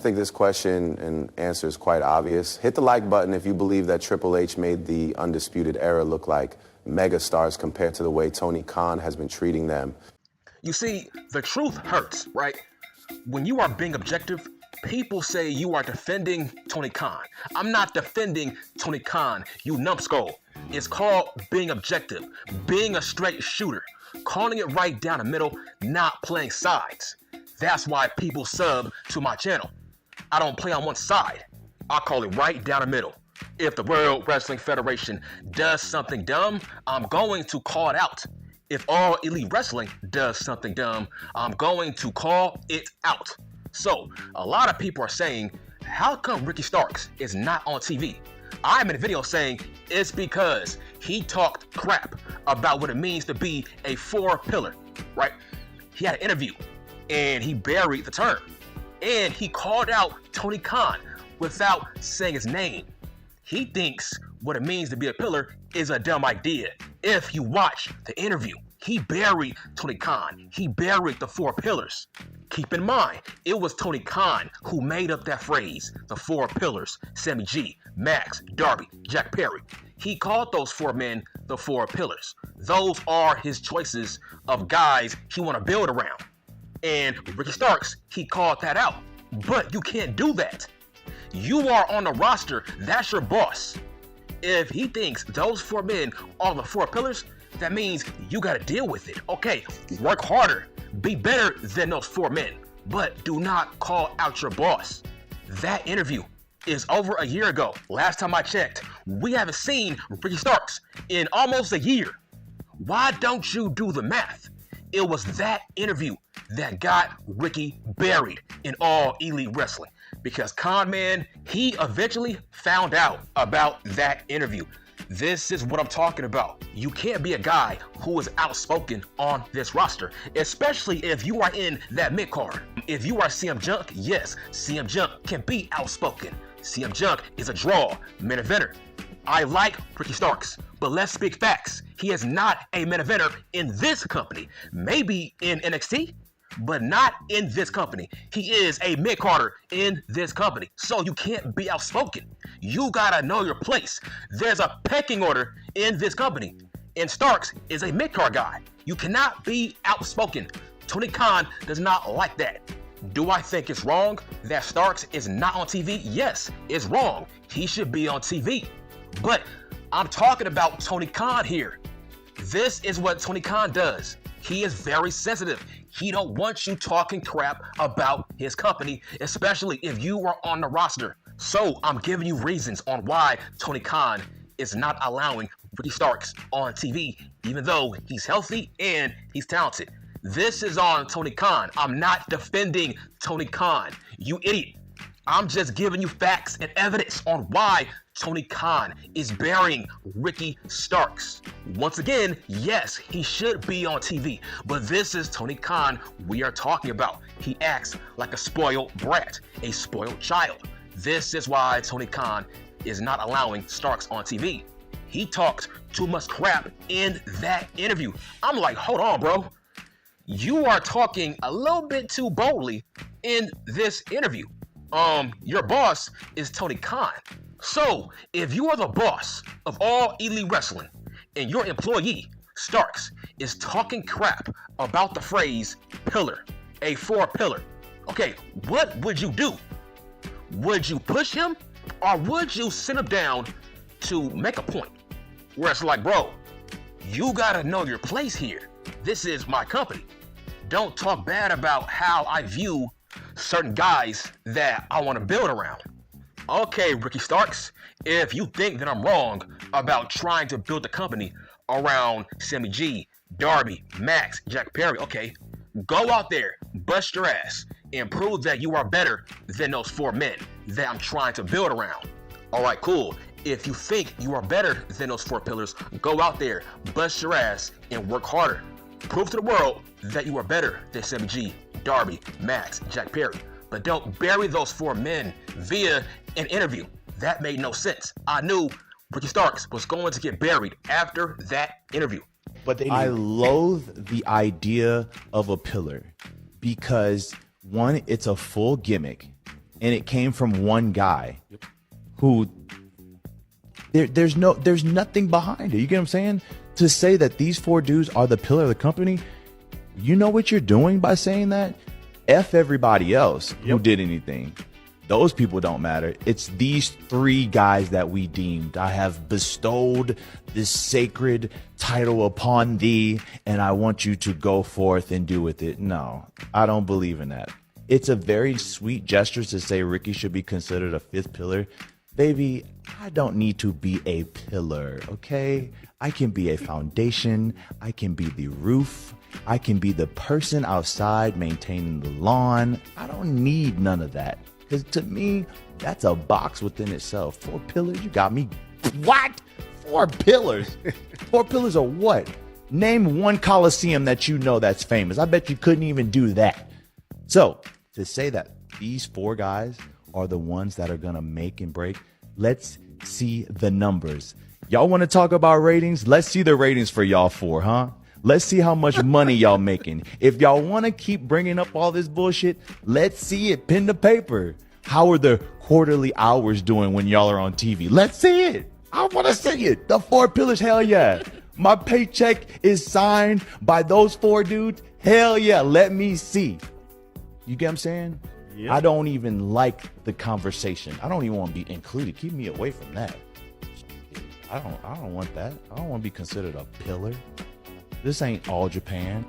think this question and answer is quite obvious. Hit the like button if you believe that Triple H made the Undisputed Era look like mega stars compared to the way Tony Khan has been treating them. You see, the truth hurts, right? When you are being objective, people say you are defending Tony Khan. I'm not defending Tony Khan, you numbskull. It's called being objective, being a straight shooter, calling it right down the middle, not playing sides. That's why people sub to my channel. I don't play on one side. I call it right down the middle. If the World Wrestling Federation does something dumb, I'm going to call it out. If All Elite Wrestling does something dumb, I'm going to call it out. So, a lot of people are saying, how come Ricky Starks is not on TV? I made a video saying it's because he talked crap about what it means to be a four-pillar, right? He had an interview, and he buried the term. And he called out Tony Khan without saying his name. He thinks what it means to be a pillar is a dumb idea. If you watch the interview, he buried Tony Khan. He buried the four pillars. Keep in mind, it was Tony Khan who made up that phrase, the four pillars, Sammy G, Max, Darby, Jack Perry. He called those four men the four pillars. Those are his choices of guys he want to build around. And Ricky Starks, he called that out. But you can't do that. You are on the roster, that's your boss. If he thinks those four men are the four pillars, that means you gotta deal with it. Okay, work harder, be better than those four men, but do not call out your boss. That interview is over a year ago. Last time I checked, we haven't seen Ricky Starks in almost a year. Why don't you do the math? It was that interview that got Ricky buried in All Elite Wrestling. Because Con Man, he eventually found out about that interview. This is what I'm talking about. You can't be a guy who is outspoken on this roster, especially if you are in that mid-card. If you are CM Junk, yes, CM Junk can be outspoken. CM Junk is a draw, main eventer. I like Ricky Starks, but let's speak facts. He is not a main eventer in this company. Maybe in NXT, but not in this company. He is a mid-carder in this company. So you can't be outspoken. You gotta know your place. There's a pecking order in this company. And Starks is a mid-card guy. You cannot be outspoken. Tony Khan does not like that. Do I think it's wrong that Starks is not on TV? Yes, it's wrong. He should be on TV. But I'm talking about Tony Khan here. This is what Tony Khan does. He is very sensitive. He don't want you talking crap about his company, especially if you are on the roster. So I'm giving you reasons on why Tony Khan is not allowing Ricky Starks on TV, even though he's healthy and he's talented. This is on Tony Khan. I'm not defending Tony Khan, you idiot. I'm just giving you facts and evidence on why Tony Khan is burying Ricky Starks. Once again, yes, he should be on TV, but this is Tony Khan we are talking about. He acts like a spoiled brat, a spoiled child. This is why Tony Khan is not allowing Starks on TV. He talked too much crap in that interview. I'm like, hold on, bro. You are talking a little bit too boldly in this interview. Your boss is Tony Khan. So, if you are the boss of All Elite Wrestling and your employee, Starks, is talking crap about the phrase pillar, a four pillar, okay, what would you do? Would you push him or would you sit him down to make a point? Where it's like, bro, you gotta know your place here. This is my company. Don't talk bad about how I view certain guys that I want to build around. Okay, Ricky Starks, if you think that I'm wrong about trying to build the company around Sammy G, Darby, Max, Jack Perry, okay, go out there, bust your ass, and prove that you are better than those four men that I'm trying to build around. All right, cool. If you think you are better than those four pillars, go out there, bust your ass, and work harder. Prove to the world that you are better than Sammy G, Darby, Max, Jack Perry. But don't bury those four men via an interview. That made no sense. I knew Ricky Starks was going to get buried after that interview. But I loathe the idea of a pillar because, one, it's a full gimmick. and it came from one guy who there's nothing behind it. You get what I'm saying? To say that these 4 dudes are the pillar of the company, you know what you're doing by saying that? F everybody else who did anything. Those people don't matter. It's these 3 guys that we deemed. I have bestowed this sacred title upon thee, and I want you to go forth and do with it. No, I don't believe in that. It's a very sweet gesture to say Ricky should be considered a 5th pillar. Baby, I don't need to be a pillar, okay? I can be a foundation. I can be the roof. I can be the person outside maintaining the lawn. I don't need none of that. Because to me, that's a box within itself. 4 pillars? You got me. What? 4 pillars? 4 pillars of what? Name one coliseum that you know that's famous. I bet you couldn't even do that. So, to say that these 4 guys are the ones that are going to make and break, let's see the numbers. Y'all want to talk about ratings? Let's see the ratings for y'all 4, huh? Let's see how much money y'all making. If y'all want to keep bringing up all this bullshit, let's see it. Pen to paper. How are the quarterly hours doing when y'all are on TV? Let's see it. I want to see it. The 4 pillars, hell yeah. My paycheck is signed by those 4 dudes. Hell yeah. Let me see. You get what I'm saying? Yep. I don't even like the conversation. I don't even want to be included. Keep me away from that. I don't want that. I don't want to be considered a pillar. This ain't All Japan.